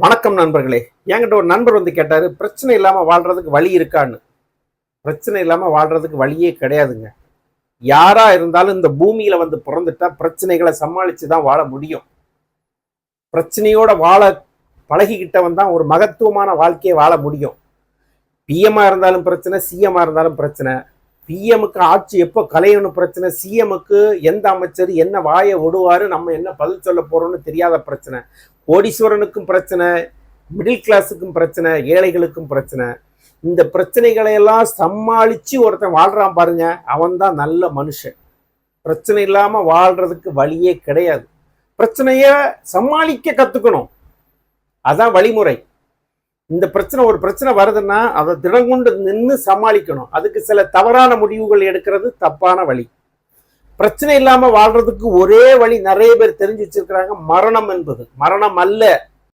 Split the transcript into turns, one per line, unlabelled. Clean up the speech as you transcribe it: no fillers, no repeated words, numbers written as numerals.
வணக்கம் நண்பர்களே. என்கிட்ட ஒரு நண்பர் வந்து கேட்டாரு, பிரச்சனை இல்லாம வாழ்றதுக்கு வழி இருக்கான்னு. பிரச்சனை இல்லாம வாழ்றதுக்கு வழியே கிடையாதுங்க. யாரா இருந்தாலும் இந்த பூமியில வந்து பிறந்துட்டா பிரச்சனைகளை சமாளிச்சு தான் வாழ முடியும். பிரச்சனையோட வாழ பழகிக்கிட்டவன் தான் ஒரு மகத்துவமான வாழ்க்கையை வாழ முடியும். பிஎம்மா இருந்தாலும் பிரச்சனை, சிஎம்மா இருந்தாலும் பிரச்சனை. பிஎம்முக்கு ஆட்சி எப்போ கலையணும் பிரச்சனை, சிஎம்முக்கு எந்த அமைச்சர் என்ன வாயை விடுவாரு, நம்ம என்ன பதில் சொல்ல போறோம்னு தெரியாத பிரச்சனை. கோடீஸ்வரனுக்கும் பிரச்சனை, மிடில் கிளாஸுக்கும் பிரச்சனை, ஏழைகளுக்கும் பிரச்சனை. இந்த பிரச்சனைகளை எல்லாம் சமாளிச்சு ஒருத்தன் வாழ்றான் பாருங்க, அவன் தான் நல்ல மனுஷன். பிரச்சனை இல்லாம வாழ்றதுக்கு வழியே கிடையாது. பிரச்சனைய சமாளிக்க கத்துக்கணும், அதான் வழிமுறை. இந்த பிரச்சனை ஒரு பிரச்சனை வருதுன்னா அதை திடங்கொண்டு நின்று சமாளிக்கணும். அதுக்கு சில தவறான முடிவுகள் எடுக்கிறது தப்பான வழி. பிரச்சனை இல்லாம வாழ்றதுக்கு ஒரே வழி நிறைய பேர் தெரிஞ்சு வச்சிருக்கிறாங்க, மரணம் என்பது. மரணம் அல்ல,